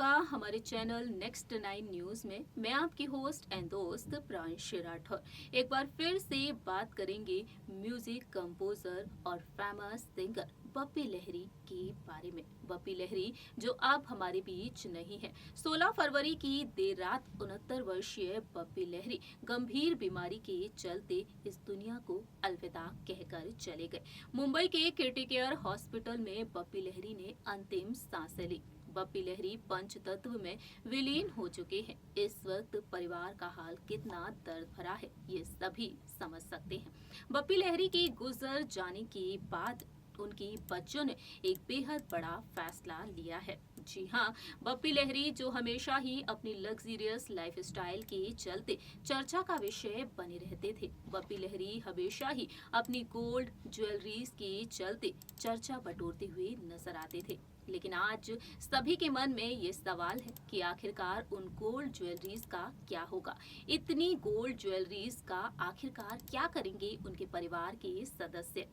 आपका हमारे channel next 9 news में। मैं आपकी होस्ट एंड दोस्त प्रांशी राठौर। एक बार फिर से बात करेंगे म्यूजिक कंपोजर और फेमस सिंगर बप्पी लहरी के बारे में। बप्पी लहरी जो अब हमारे बीच नहीं है। 16 फरवरी की देर रात 69 वर्षीय बप्पी लहरी गंभीर बीमारी के चलते इस दुनिया को अलविदा कहकर चले गए। मुंबई के क्रिटिकेयर हॉस्पिटल में बप्पी लहरी ने अंतिम सांसें ली। बप्पी लहरी पंच तत्व में विलीन हो चुके हैं। इस वक्त परिवार का हाल कितना दर्द भरा है ये सभी समझ सकते हैं। बप्पी लहरी के गुजर जाने के बाद उनकी बच्चों ने एक बेहद बड़ा फैसला लिया है। जी हाँ, बप्पी लहरी जो हमेशा ही अपनी लग्जरियस लाइफस्टाइल के चलते चर्चा का विषय बने रहते थे। बप्पी लहरी हमेशा ही अपनी गोल्ड ज्वेलरीज के चलते चर्चा बटोरते हुए नजर आते थे। लेकिन आज सभी के मन में ये सवाल है कि आखिरकार उन गोल्ड ज्वेलरीज का क्या होगा। इतनी गोल्ड ज्वेलरीज का आखिरकार क्या करेंगे उनके परिवार के सदस्य।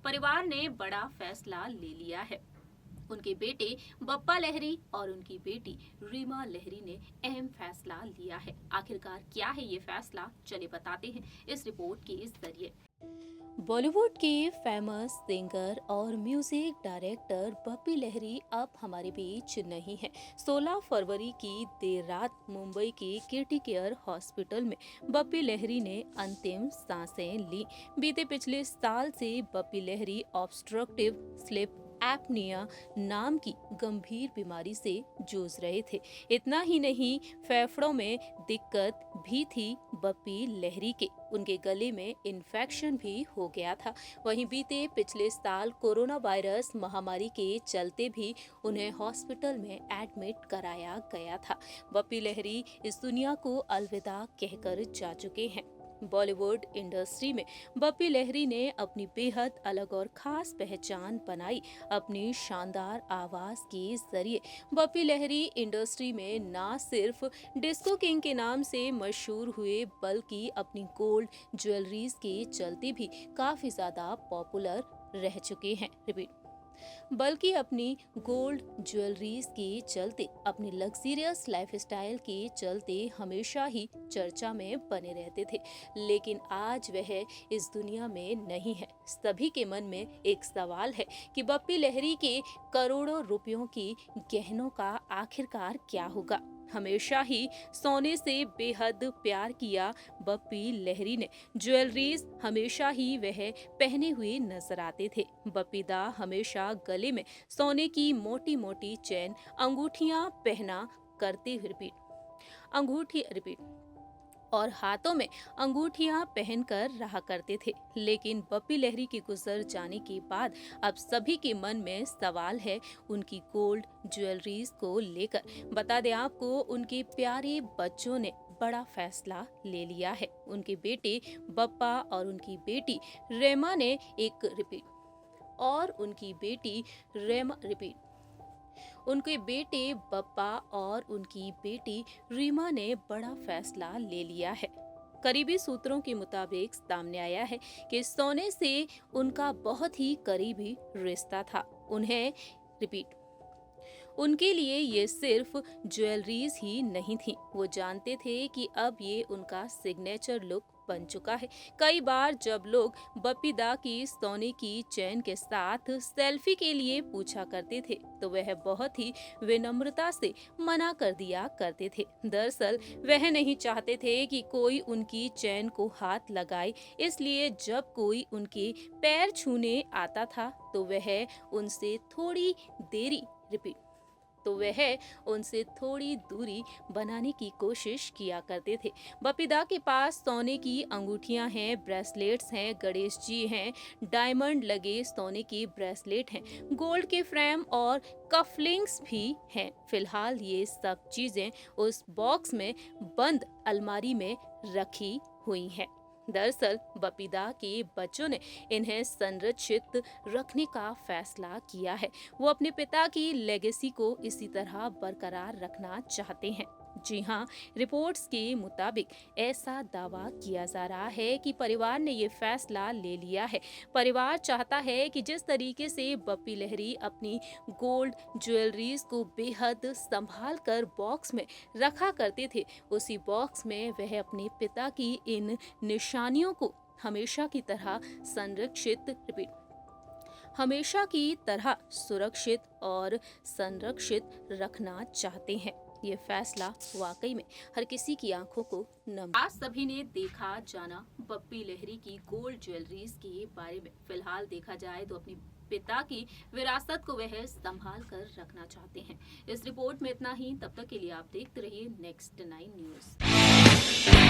परिवार ने बड़ा फैसला ले लिया है। उनके बेटे बप्पा लहरी और उनकी बेटी रीमा लहरी ने अहम फैसला लिया है। आखिरकार क्या है ये फैसला, चलिए बताते हैं इस रिपोर्ट के जरिए। बॉलीवुड के फेमस सिंगर और म्यूजिक डायरेक्टर बप्पी लहरी अब हमारे बीच नहीं है। 16 फरवरी की देर रात मुंबई के क्रिटिकेयर हॉस्पिटल में बप्पी लहरी ने अंतिम सांसें ली। बीते पिछले साल से Bappi Lahiri obstructive sleep apnoea नाम की गंभीर बीमारी से जूझ रहे थे। इतना ही नहीं, फेफड़ों में दिक्कत भी थी बप्पी लहरी के। उनके गले में इन्फेक्शन भी हो गया था। वहीं बीते पिछले साल कोरोना वायरस महामारी के चलते भी उन्हें हॉस्पिटल में एडमिट कराया गया था। बप्पी लहरी इस दुनिया को अलविदा कहकर जा चुके हैं। बॉलीवुड इंडस्ट्री में बप्पी लहरी ने अपनी बेहद अलग और खास पहचान बनाई। अपनी शानदार आवाज के जरिए बप्पी लहरी इंडस्ट्री में न सिर्फ डिस्को किंग के नाम से मशहूर हुए, बल्कि अपनी गोल्ड ज्वेलरीज के चलते भी काफी ज्यादा पॉपुलर रह चुके हैं। बल्कि अपनी गोल्ड ज्वेलरीज के चलते, अपनी लग्जरियस लाइफस्टाइल के चलते हमेशा ही चर्चा में बने रहते थे। लेकिन आज वह इस दुनिया में नहीं है। सभी के मन में एक सवाल है कि बप्पी लहरी के करोड़ों रुपयों की गहनों का आखिरकार क्या होगा। हमेशा ही सोने से बेहद प्यार किया बप्पी लहरी ने। ज्वेलरीज हमेशा ही वह पहने हुए नजर आते थे। बप्पी दा हमेशा गले में सोने की मोटी मोटी चेन, अंगूठियां पहना करते रिपीट और हाथों में अंगूठियां पहनकर रहा करते थे। लेकिन बप्पी लहरी के गुजर जाने के बाद अब सभी के मन में सवाल है उनकी गोल्ड ज्वेलरीज को लेकर। बता दें आपको, उनके प्यारे बच्चों ने बड़ा फैसला ले लिया है। उनके बेटे बप्पा और उनकी बेटी रेमा ने उनके बेटे बप्पा और उनकी बेटी रीमा ने बड़ा फैसला ले लिया है। करीबी सूत्रों के मुताबिक सामने आया है कि सोने से उनका बहुत ही करीबी रिश्ता था। उनके लिए ये सिर्फ ज्वेलरीज ही नहीं थी। वो जानते थे कि अब ये उनका सिग्नेचर लुक बन चुका है। कई बार जब लोग बप्पी दा की सोने की चेन के साथ सेल्फी के लिए पूछा करते थे तो वह बहुत ही विनम्रता से मना कर दिया करते थे। दरअसल वह नहीं चाहते थे कि कोई उनकी चेन को हाथ लगाए, इसलिए जब कोई उनके पैर छूने आता था तो वह उनसे थोड़ी दूरी बनाने की कोशिश किया करते थे। बप्पी दा के पास सोने की अंगूठियां हैं, ब्रेसलेट्स हैं, गणेश जी हैं, डायमंड लगे सोने के ब्रेसलेट हैं, गोल्ड के फ्रेम और कफलिंग्स भी हैं। फिलहाल ये सब चीजें उस बॉक्स में बंद अलमारी में रखी हुई हैं। दरअसल बप्पी दा के बच्चों ने इन्हें संरक्षित रखने का फैसला किया है। वो अपने पिता की लेगेसी को इसी तरह बरकरार रखना चाहते हैं। जी हाँ, रिपोर्ट्स के मुताबिक ऐसा दावा किया जा रहा है कि परिवार ने ये फैसला ले लिया है। परिवार चाहता है कि जिस तरीके से बप्पी लहरी अपनी गोल्ड ज्वेलरीज को बेहद संभाल कर बॉक्स में रखा करते थे, उसी बॉक्स में वह अपने पिता की इन निशानियों को हमेशा की तरह संरक्षित रिपीट हमेशा की तरह सुरक्षित और संरक्षित रखना चाहते हैं। ये फैसला वाकई में हर किसी की आंखों को नम। आज सभी ने देखा जाना बप्पी लहरी की गोल्ड ज्वेलरीज के बारे में। फिलहाल देखा जाए तो अपनी पिता की विरासत को वह संभाल कर रखना चाहते हैं। इस रिपोर्ट में इतना ही। तब तक के लिए आप देखते रहिए नेक्स्ट 9 न्यूज।